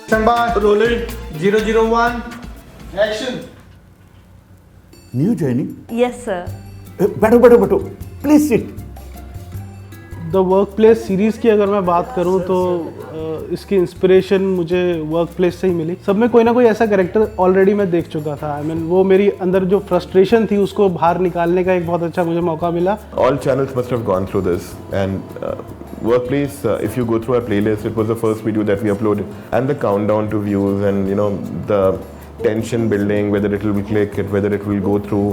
Stand by. Rolling. 001. Action. New joining? Yes sir. बैठो बैठो बैठो, please sit. The work place series की अगर मैं बात करूं तो इसकी इंस्पिरेशन मुझे वर्क प्लेस से ही मिली। सब में कोई ना कोई ऐसा कैरेक्टर ऑलरेडी मैं देख चुका था। आई मीन वो मेरी अंदर जो फ्रस्ट्रेशन थी उसको बाहर निकालने का एक बहुत अच्छा मुझे मौका मिला। All channels must have gone through this, and Workplace, if you go through our playlist, it was the first video that we uploaded, and the countdown to views, and the tension building, whether it will click, whether it will go through,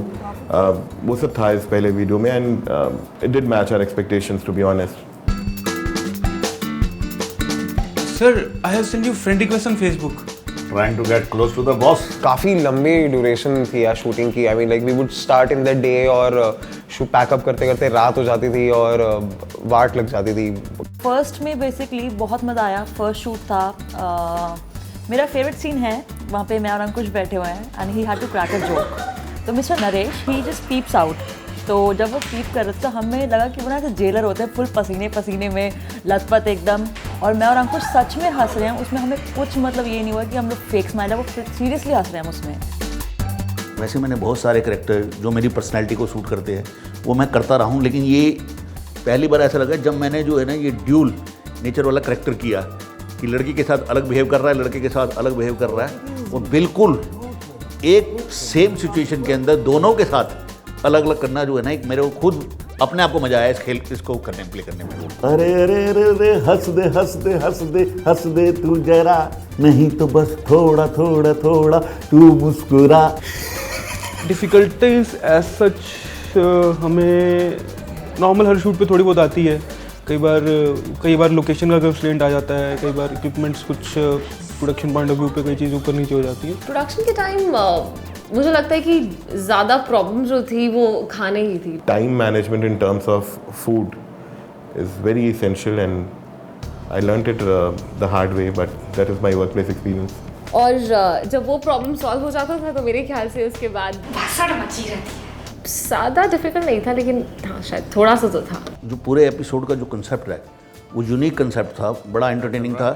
वो सब था इस पहले video में, and it did match our expectations, to be honest. Sir, I have sent you friend request on Facebook. Trying to get close to the boss. काफ़ी लंबी duration थी यार शूटिंग की। I mean like we would start in the day और shoot pack up करते करते रात हो जाती थी और वाट लग जाती थी। फर्स्ट में बेसिकली बहुत मज़ा आया। फर्स्ट शूट था, मेरा फेवरेट सीन है वहाँ पे मैं और अंकुश बैठे हुए हैं and he had to crack a joke. तो mister Naresh he just peeps out. तो जब वो पीप कर रहे थे तो हमें लगा कि वो ना जेलर होते हैं, फुल पसीने पसीने में लथपथ एकदम, और मैं और अंकुश सच में हंस रहे हैं उसमें। हमें कुछ मतलब ये नहीं हुआ कि हम लोग फेक स्माइल है, वो सीरियसली हंस रहे हैं उसमें। वैसे मैंने बहुत सारे कैरेक्टर जो मेरी पर्सनैलिटी को सूट करते हैं वो मैं करता रहा हूँ, लेकिन ये पहली बार ऐसा लगा जब मैंने जो है ना ये ड्यूल नेचर वाला कैरेक्टर किया कि लड़की के साथ अलग बिहेव कर रहा है, लड़के के साथ अलग बिहेव कर रहा है, और बिल्कुल एक सेम सिचुएशन के अंदर दोनों के साथ अलग अलग करना जो है ना, एक मेरे को खुद अपने आप को मजा आया इस खेल इसको करने प्ले करने में। अरे अरे अरे अरे हंस दे हंस दे हंस दे हंस दे तू जरा, नहीं तो बस थोड़ा थोड़ा थोड़ा तू मुस्कुरा। डिफ़िकल्टीज एज सच हमें नॉर्मल हर शूट पे थोड़ी बहुत आती है। कई बार लोकेशन का कंस्ट्रेंट आ जाता है, कई बार इक्विपमेंट्स कुछ प्रोडक्शन पॉइंट ऑफ व्यू पे कई चीज़ ऊपर नीचे हो जाती है। प्रोडक्शन के टाइम मुझे लगता है कि ज़्यादा प्रॉब्लम जो थी वो खाने की थी। Time management in terms of food is very essential, and I learnt it the hard way, but that is my workplace experience. और जब वो प्रॉब्लम सॉल्व हो जाता था तो मेरे ख्याल से उसके बाद भसड़ मची रहती है। ज़्यादा डिफिकल्ट नहीं था, लेकिन हाँ शायद थोड़ा सा तो था। जो पूरे एपिसोड का जो कंसेप्ट है वो यूनिक कंसेप्ट था, बड़ा एंटरटेनिंग था,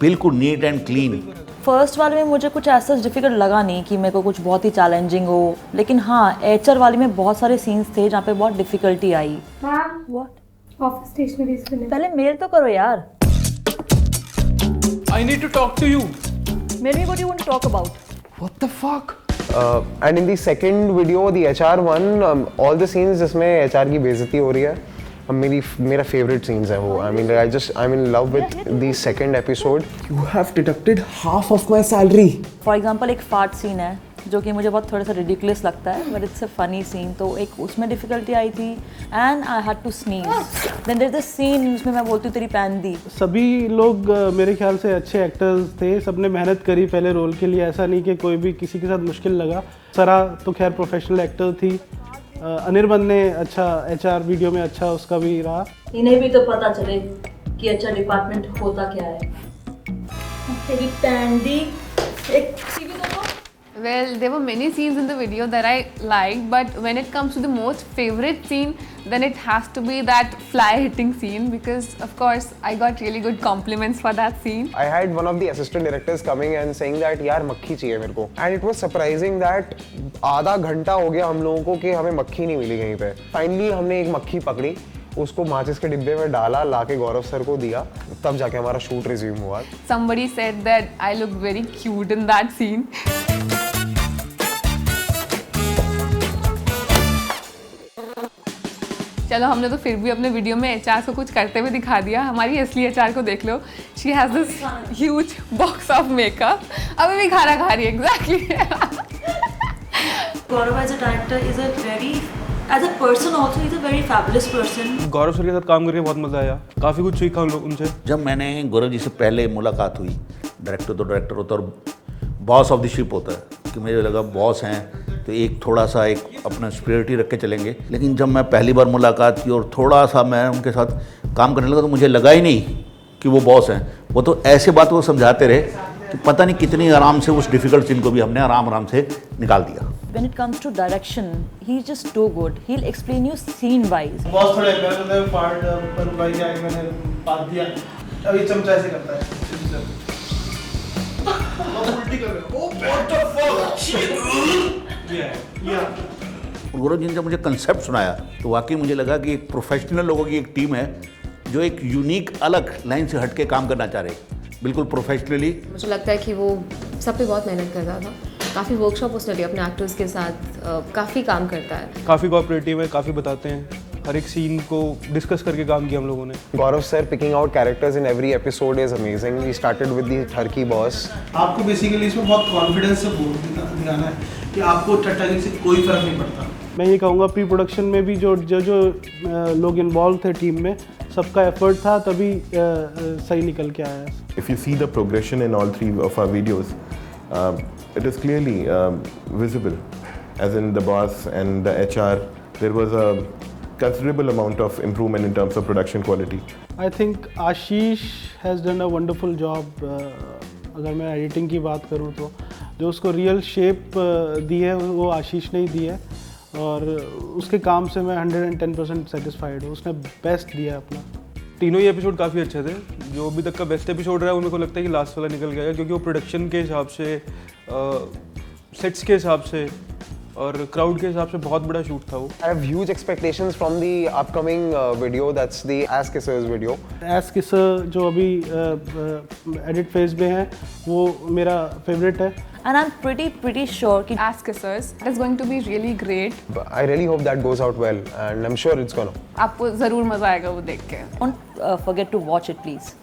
बिल्कुल नीट एंड क्लीन। फर्स्ट वाले में मुझे कुछ ऐसा डिफिकल्ट लगा नहीं कि मेरे को कुछ बहुत ही चैलेंजिंग हो, लेकिन हाँ एचआर वाले में बहुत सारे सीन्स थे जहाँ पे बहुत difficulty I. What? Office stationeries पे नहीं। पहले मेल तो करो यार। I need to talk to you. Maybe what you want to talk about? What the fuck? And in the second video, the HR one, all the scenes जिसमें HR की बेइज्जती हो रही है, मेरा फेवरेट सीन्स है वो। I mean I am in love with the second episode. You have deducted half of my salary. For example एक फाट सीन है जो कि मुझे बहुत थोड़ा सा रिडिकुलस लगता है, but it's a funny scene, तो एक उसमें डिफिकल्टी आई थी and I had to sneeze. Then there is the scene जिसमें मैं बोलती हूँ तेरी पैन दी। सभी लोग मेरे ख्याल से अच्छे एक्टर्स थे, सबने मेहनत करी पहले रोल के लिए। ऐसा नहीं कि कोई भी किसी के साथ मुश्किल लगा। सरा तो खैर प्रोफेशनल एक्टर थी। अनिर्बन ने अच्छा एचआर वीडियो में अच्छा उसका भी रहा। इन्हें भी तो पता चले कि अच्छा डिपार्टमेंट होता क्या है। तेरी पैन दी एक सीवी दो। Well, there were many scenes in the video that I liked, but when it comes to the most favorite scene, then it has to be that fly hitting scene, because of course I got really good compliments for that scene. I had one of the assistant directors coming and saying that यार मक्खी चाहिए मेरे को, and it was surprising that आधा घंटा हो गया हम लोगों को कि हमें मक्खी नहीं मिली कहीं पे। Finally हमने एक मक्खी पकड़ी, उसको माचिस के डिब्बे में डाला, लाके गौरव सर को दिया, तब जाके हमारा शूट रिज्यूम हुआ। Somebody said that I look very cute in that scene. चलो हमने तो फिर भी अपने वीडियो में एचआर को कुछ करते हुए दिखा दिया। हमारी असली एचआर को देख लो, she has this huge box of makeup. अभी भी खाना खा रही है। Exactly. Gaurav as a director is a very, as a person also is a very fabulous person. Gaurav sir के साथ काम करके बहुत मज़ा आया, काफ़ी कुछ सीखा उन लोग उनसे। जब मैंने गौरव जी से पहले मुलाकात हुई, डायरेक्टर तो डायरेक्टर होता है और बॉस ऑफ द शिप होता है, कि मुझे लगा बॉस हैं तो एक थोड़ा सा एक अपना स्पिरिटी रख के चलेंगे। लेकिन जब मैं पहली बार मुलाकात की और थोड़ा सा मैं उनके साथ काम करने लगा तो मुझे लगा ही नहीं कि वो बॉस हैं। वो तो ऐसे बात वो समझाते रहे कि पता नहीं कितनी आराम से उस डिफ़िकल्ट सीन को भी हमने आराम से निकाल दिया। When it comes to direction, he's just too good. He'll explain you scene wise. Boss थोड़े एम्बैरेस्ड होते हैं, पार्ट पर भाई आके मैंने बात दिया, अभी चमचा ऐसे करता है। गौरव जी ने जब मुझे कंसेप्ट सुनाया तो वाकई मुझे लगा कि एक प्रोफेशनल लोगों की एक टीम है जो एक यूनिक अलग लाइन से हट के काम करना चाह रहे हैं, बिल्कुल प्रोफेशनली। मुझे लगता है कि वो सब पे बहुत मेहनत करता था, काफ़ी वर्कशॉप उसने लिया अपने एक्टर्स के साथ, काफ़ी काम करता है। काफ़ी कोऑपरेटिव है, काफ़ी बताते हैं, हर एक सीन को डिस्कस करके काम किया हम लोगों ने। Gaurav sir picking out characters in every episode is amazing. We started with the Turkey boss. आपको बेसिकली इसमें बहुत कॉन्फिडेंस से बोल दिखाना है कि आपको टट्टागी से कोई फर्क नहीं पड़ता। मैं ये कहूँगा प्री प्रोडक्शन में भी जो लोग इन्वॉल्व थे टीम में, सबका एफर्ट था, तभी सही निकल के आया। If you see the progression in all three of our videos, it is clearly visible. As in the boss and the HR, there was a considerable amount of improvement in terms of production quality. I think Ashish has done a wonderful job. अगर मैं editing की बात करूँ तो जो उसको real shape दी है वो आशीष ने ही दी है, और उसके काम से मैं 110% सेटिस्फाइड हूँ। उसने बेस्ट दिया है अपना। तीनों ही एपिसोड काफ़ी अच्छे थे। जो अभी तक का बेस्ट एपिसोड रहा है, मेरे को लगता है कि लास्ट वाला निकल गया, क्योंकि वो प्रोडक्शन के हिसाब से, सेट्स के हिसाब से और क्राउड के हिसाब से बहुत बड़ा शूट था वो। I have huge expectations from the upcoming video. That's the Ass Kissers video. Ass kisser जो अभी एडिट फेज में है वो मेरा फेवरेट है। And I'm pretty sure कि Ass Kissers is going to be really great. But I really hope that goes out well, and I'm sure it's gonna. आपको ज़रूर मज़ा आएगा वो देख के। don't forget to watch it please.